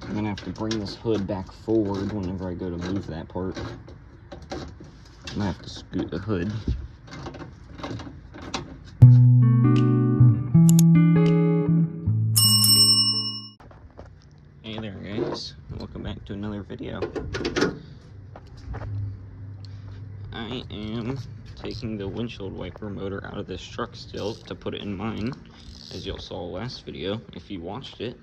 I'm gonna have to bring this hood back forward whenever I go to move that part. I'm gonna have to scoot the hood. Hey there guys, welcome back to another video. I am taking the windshield wiper motor out of this truck still to put it in mine, as y'all saw last video if you watched it.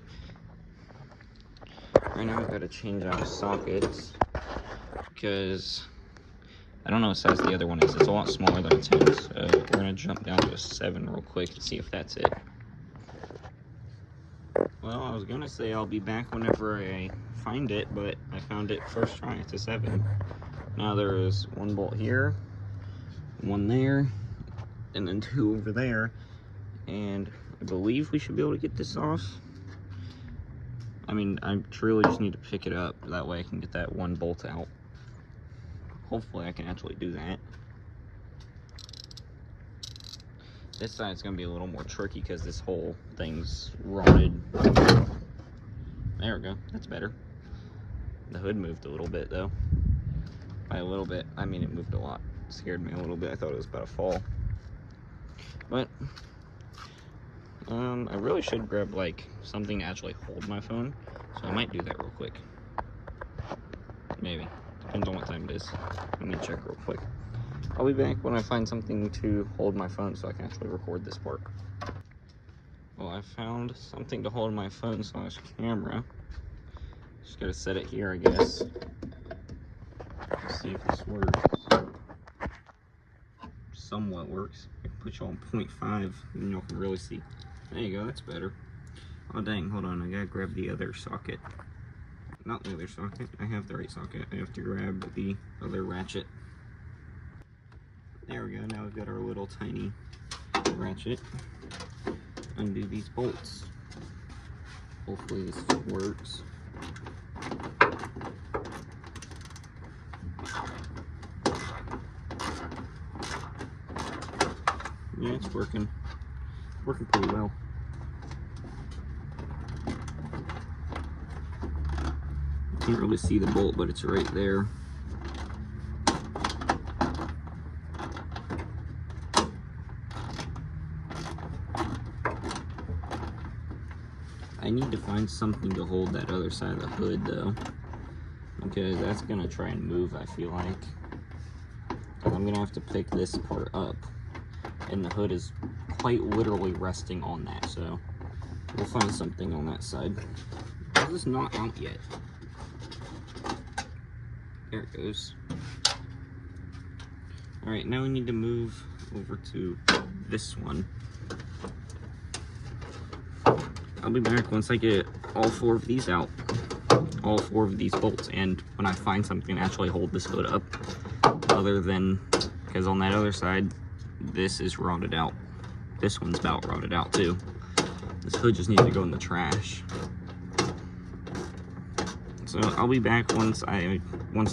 Right now I've got to change out sockets because I don't know what size the other one is. It's a lot smaller than a 10, so we're going to jump down to a 7 real quick and see if that's it. Well, I was going to say I'll be back whenever I find it, but I found it first try. It's a 7. Now there is one bolt here, one there, and then 2 over there, and I believe we should be able to get this off. I mean, I truly just need to pick it up, that way I can get that one bolt out. Hopefully I can actually do that. This side's gonna be a little more tricky because this whole thing's rotted. There we go, that's better. The hood moved a little bit though. By a little bit, I mean it moved a lot. It scared me a little bit, I thought it was about to fall. But, I really should grab like something to actually hold my phone, so I might do that real quick. Maybe, depends on what time it is. Let me check real quick. I'll be back when I find something to hold my phone so I can actually record this part. Well, I found something to hold my phone / camera. Just gotta set it here, I guess. Let's see if this works. Somewhat works. I can put you on 0.5 and y'all can really see. There you go, that's better. Oh dang, hold on, I gotta grab the other socket. Not the other socket, I have the right socket. I have to grab the other ratchet. There we go, now we've got our little tiny ratchet. Undo these bolts. Hopefully this works. Yeah, it's working. Working pretty well. Can't really see the bolt, but it's right there. I need to find something to hold that other side of the hood though, because that's gonna try and move, I feel like. I'm gonna have to pick this part up, and the hood is quite literally resting on that, so we'll find something on that side. This is not out yet. There it goes. Alright, now we need to move over to this one. I'll be back once I get all 4 of these out. All 4 of these bolts, and when I find something to actually hold this hood up, other than, because on that other side, this is rotted out. This one's about rotted out too. This hood just needs to go in the trash. So I'll be back once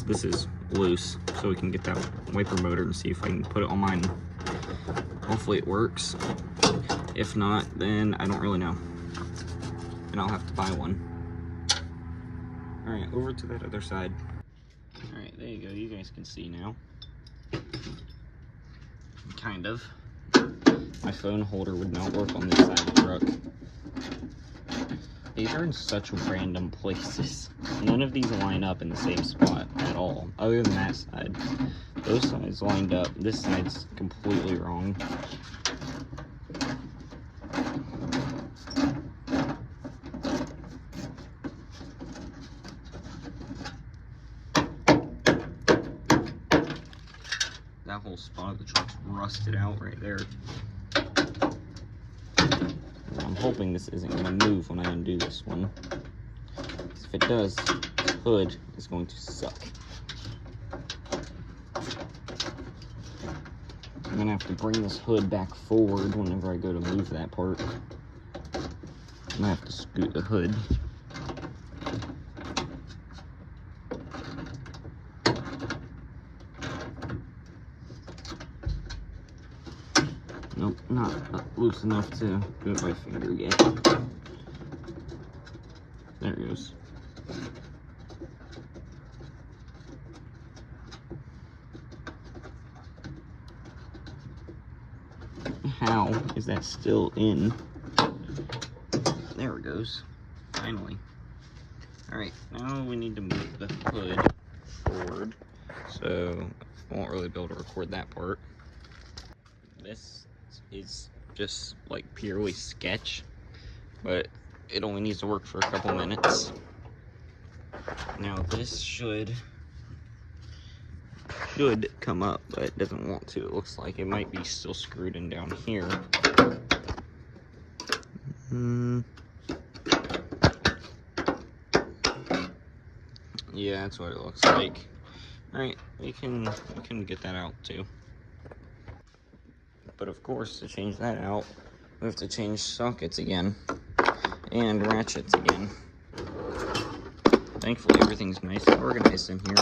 this is loose, so we can get that wiper motor and see if I can put it on mine. Hopefully it works. If not, then I don't really know. And I'll have to buy one. Alright, over to that other side. Alright, there you go. You guys can see now. Kind of. My phone holder would not work on this side of the truck. These are in such random places. None of these line up in the same spot at all, other than that side. Those sides lined up. This side's completely wrong. That whole spot of the truck's rusted out right there. I'm hoping this isn't going to move when I undo this one. If it does, the hood is going to suck. I'm going to have to bring this hood back forward whenever I go to move that part. I'm going to have to scoot the hood. Nope, not loose enough to do it by finger yet. There it goes. How is that still in? There it goes. Finally. Alright, now we need to move the hood forward. So I won't really be able to record that part. This is just like purely sketch, but it only needs to work for a couple minutes. Now this should come up, but it doesn't want to. It looks like it might be still screwed in down here. Yeah, that's what it looks like. Alright, we can get that out too. But of course, to change that out, we have to change sockets again and ratchets again. Thankfully, everything's nice and organized in here.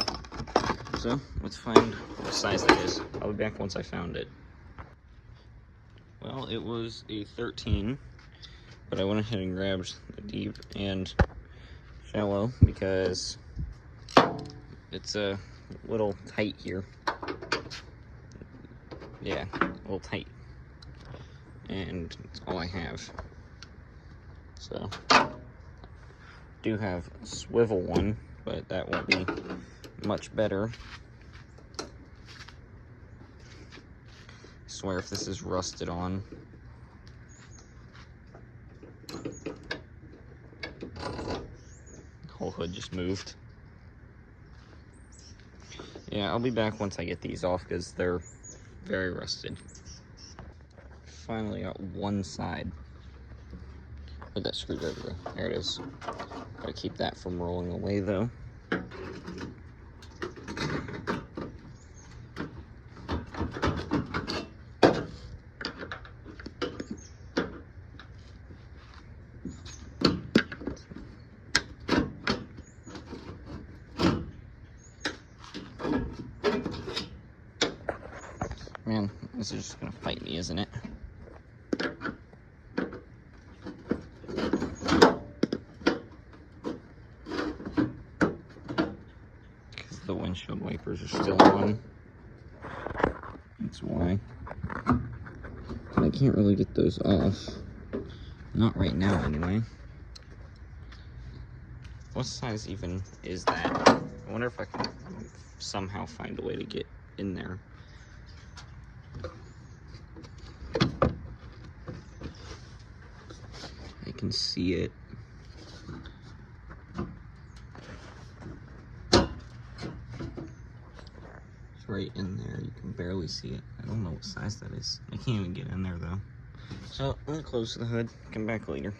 So let's find what size that is. I'll be back once I found it. Well, it was a 13, but I went ahead and grabbed the deep and shallow because it's a little tight here. Yeah, a little tight. And it's all I have. So, do have a swivel one, but that won't be much better. I swear if this is rusted on. The whole hood just moved. Yeah, I'll be back once I get these off because they're very rusted. Finally got one side. Where'd that screwdriver go? There it is. Gotta keep that from rolling away though. Man, this is just gonna fight me, isn't it? Because the windshield wipers are still on. That's why. But I can't really get those off. Not right now, anyway. What size even is that? I wonder if I can somehow find a way to get in there. I can see it. It's right in there. You can barely see it. I don't know what size that is. I can't even get in there though. So I'm gonna close the hood. Come back later.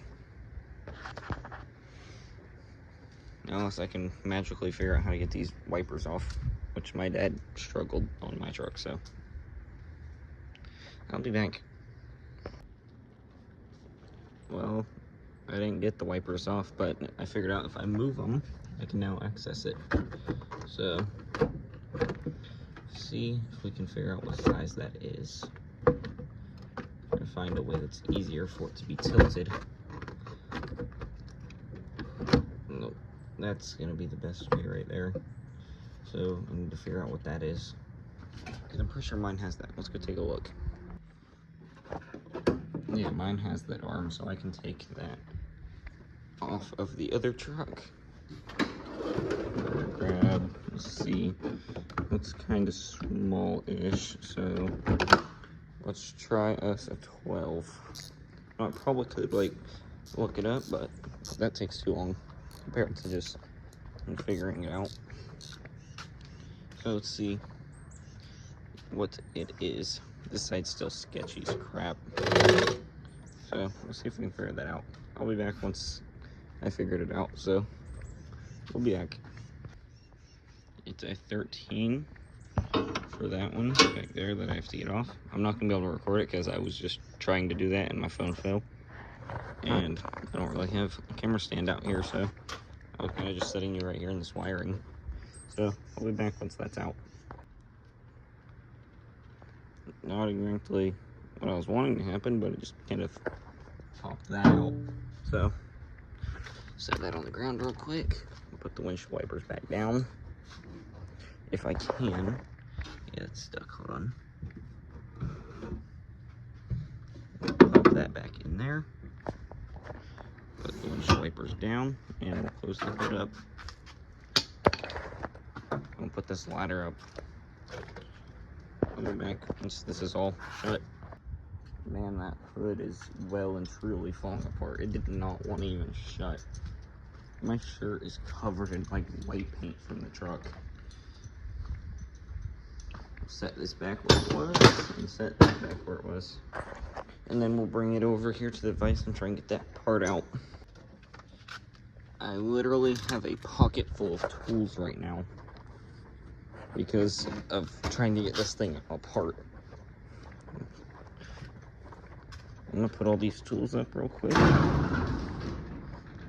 Unless I can magically figure out how to get these wipers off, which my dad struggled on my truck, so I'll be back. Well, I didn't get the wipers off, but I figured out if I move them, I can now access it. So, see if we can figure out what size that is. Try to find a way that's easier for it to be tilted. Nope, that's gonna be the best way right there. So I need to figure out what that is. Because I'm pretty sure mine has that. Let's go take a look. Yeah, mine has that arm, so I can take that off of the other truck. Grab, let's see, it's kind of small-ish, so let's try us a 12. I probably could like look it up, but that takes too long compared to just figuring it out. So let's see what it is. This side's still sketchy as crap. So let's see if we can figure that out. I'll be back once I figured it out, so we'll be back. It's a 13 for that one back there that I have to get off. I'm not gonna be able to record it because I was just trying to do that and my phone fell. And I don't really have a camera stand out here, so I was kind of just setting you right here in this wiring. So I'll be back once that's out. Not exactly what I was wanting to happen, but it just kind of popped that out. So set that on the ground real quick Put the windshield wipers back down. If I can. Yeah, it's stuck. Hold on. Pop that back in there. Put the windshield wipers down, and we'll close the hood up. We'll put this ladder up. I'll be back once this is all shut. Man, that hood is well and truly falling apart. It did not want to even shut. My shirt is covered in like white paint from the truck. Set this back where it was, and set that back where it was. And then we'll bring it over here to the vise and try and get that part out. I literally have a pocket full of tools right now because of trying to get this thing apart. I'm gonna put all these tools up real quick.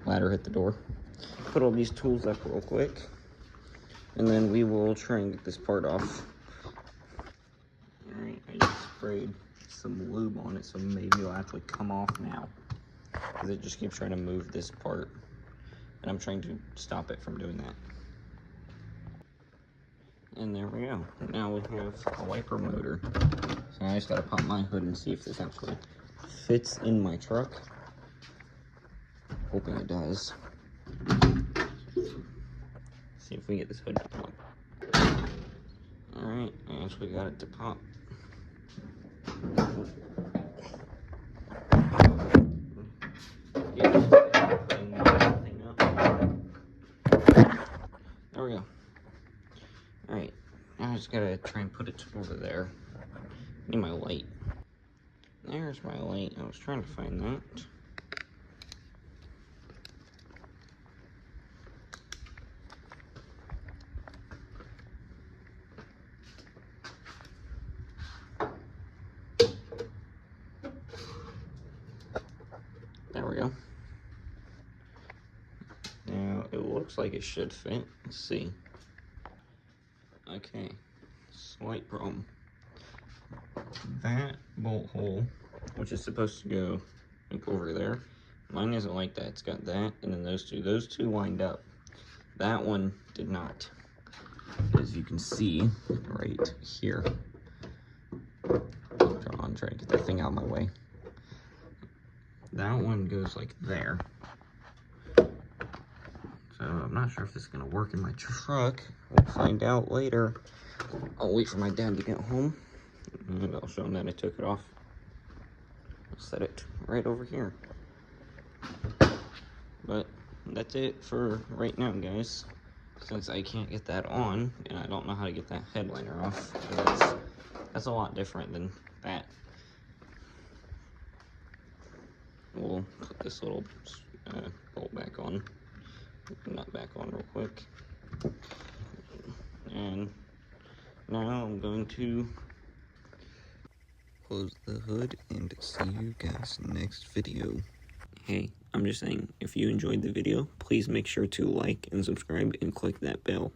Ladder hit the door. Put all these tools up real quick, and then we will try and get this part off. Alright, I just sprayed some lube on it, so maybe it'll actually come off now, because it just keeps trying to move this part, and I'm trying to stop it from doing that. And there we go. Now we have a wiper motor. So I just gotta pop my hood and see if this actually fits in my truck. Hoping it does. See if we can get this hood to pop. Alright, I actually got it to pop. There we go. Alright, now I just gotta try and put it over there. I need my light. There's my light. I was trying to find that. There we go. Now, it looks like it should fit. Let's see. Okay, slight problem. That bolt hole, which is supposed to go like over there, mine isn't like that. It's got that, and then those two lined up. That one did not, as you can see right here. I'm trying to get that thing out of my way. That one goes like there. So I'm not sure if this is gonna work in my truck. We'll find out later. I'll wait for my dad to get home, and I'll show him that I took it off. I'll set it right over here. But that's it for right now, guys. Since I can't get that on, and I don't know how to get that headliner off, that's a lot different than that. We'll put this little bolt back on. Nut back on real quick. And now I'm going to close the hood and see you guys next video. Hey, I'm just saying, if you enjoyed the video, please make sure to like and subscribe and click that bell.